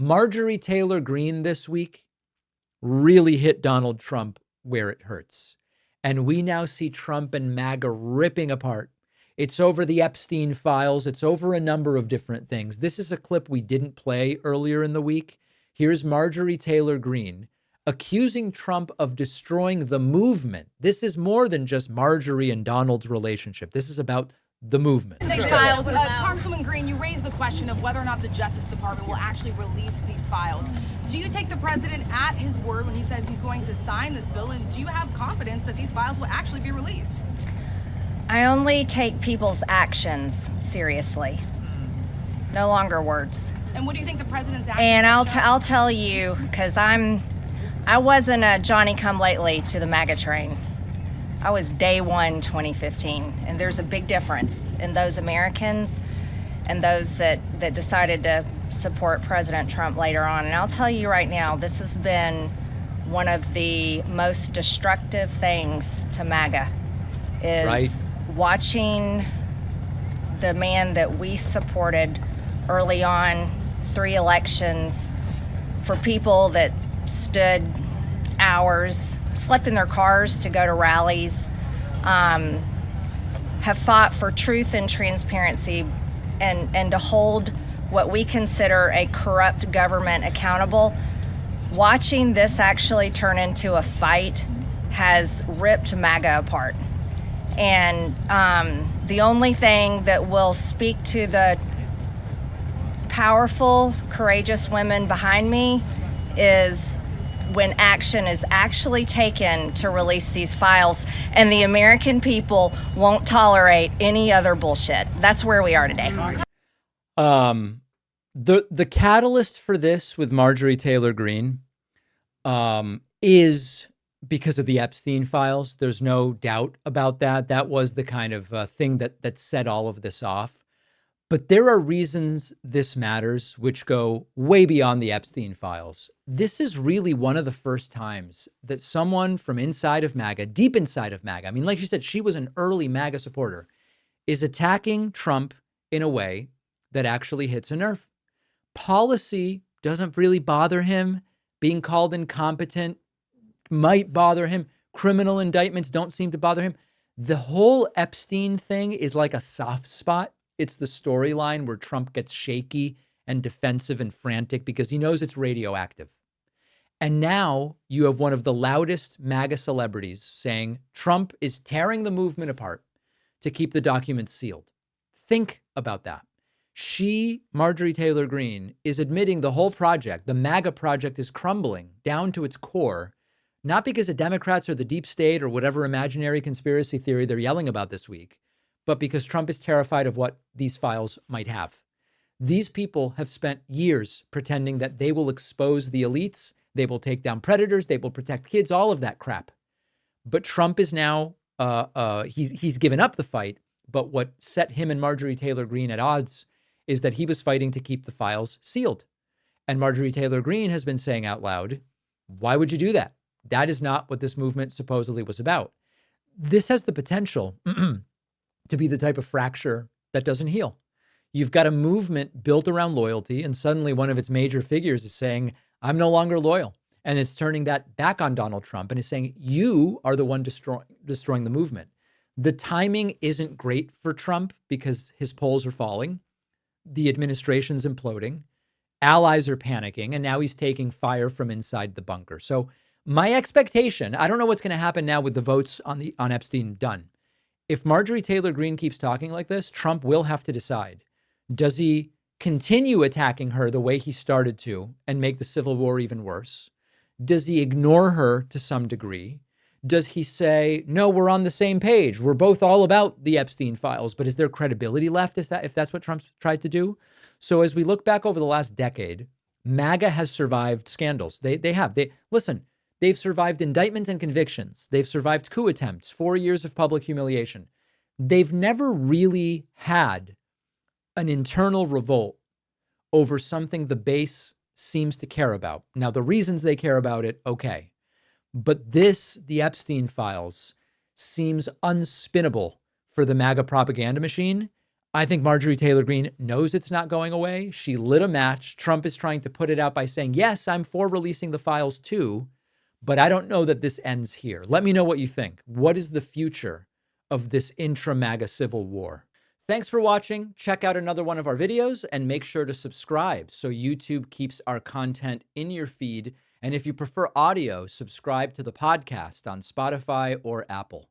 Marjorie Taylor Greene this week really hit Donald Trump where it hurts. And we now see Trump and MAGA ripping apart. It's over the Epstein files. It's over a number of different things. This is a clip we didn't play earlier in the week. Here's Marjorie Taylor Greene accusing Trump of destroying the movement. This is more than just Marjorie and Donald's relationship. This is about the movement. Files. Congresswoman Greene, you raised the question of whether or not the Justice Department will actually release these files. Do you take the president at his word when he says he's going to sign this bill, and do you have confidence that these files will actually be released? I only take people's actions seriously, no longer words. And what do you think the president's actions? And I'll tell you, because I wasn't a Johnny-come-lately to the MAGA train. I was day one 2015, and there's a big difference in those Americans and those that decided to support President Trump later on. And I'll tell you right now, this has been one of the most destructive things to MAGA, is watching the man that we supported early on, 3 elections, for people that stood hours, slept in their cars to go to rallies, have fought for truth and transparency, and to hold what we consider a corrupt government accountable. Watching this actually turn into a fight has ripped MAGA apart. And the only thing that will speak to the powerful, courageous women behind me is when action is actually taken to release these files, and the American people won't tolerate any other bullshit. That's where we are today. The catalyst for this with Marjorie Taylor Greene is because of the Epstein files. There's no doubt about that. That was the kind of thing that set all of this off. But there are reasons this matters which go way beyond the Epstein files. This is really one of the first times that someone from inside of MAGA, deep inside of MAGA, I mean, like she said, she was an early MAGA supporter, is attacking Trump in a way that actually hits a nerve. Policy doesn't really bother him. Being called incompetent might bother him. Criminal indictments don't seem to bother him. The whole Epstein thing is like a soft spot. It's the storyline where Trump gets shaky and defensive and frantic because he knows it's radioactive. And now you have one of the loudest MAGA celebrities saying Trump is tearing the movement apart to keep the documents sealed. Think about that. She, Marjorie Taylor Greene, is admitting the whole project, the MAGA project, is crumbling down to its core, not because the Democrats or the deep state or whatever imaginary conspiracy theory they're yelling about this week, but because Trump is terrified of what these files might have. These people have spent years pretending that they will expose the elites, they will take down predators, they will protect kids, all of that crap. But Trump is now, he's given up the fight, but what set him and Marjorie Taylor Greene at odds is that he was fighting to keep the files sealed. And Marjorie Taylor Greene has been saying out loud, why would you do that? That is not what this movement supposedly was about. This has the potential to be the type of fracture that doesn't heal. You've got a movement built around loyalty, and suddenly one of its major figures is saying, I'm no longer loyal. And it's turning that back on Donald Trump and is saying, you are the one destroying the movement. The timing isn't great for Trump because his polls are falling. The administration's imploding. Allies are panicking. And now he's taking fire from inside the bunker. So my expectation, I don't know what's going to happen now with the votes on Epstein done. If Marjorie Taylor Greene keeps talking like this, Trump will have to decide. Does he continue attacking her the way he started to and make the civil war even worse? Does he ignore her to some degree? Does he say, no, we're on the same page. We're both all about the Epstein files, but is there credibility left if that's what Trump's tried to do? So as we look back over the last decade, MAGA has survived scandals. Listen, they've survived indictments and convictions. They've survived coup attempts, 4 years of public humiliation. They've never really had an internal revolt over something the base seems to care about. Now, the reasons they care about it, okay. But the Epstein files, seems unspinnable for the MAGA propaganda machine. I think Marjorie Taylor Greene knows it's not going away. She lit a match. Trump is trying to put it out by saying, yes, I'm for releasing the files too, but I don't know that this ends here. Let me know what you think. What is the future of this intra-MAGA civil war? Thanks for watching. Check out another one of our videos and make sure to subscribe so YouTube keeps our content in your feed. And if you prefer audio, subscribe to the podcast on Spotify or Apple.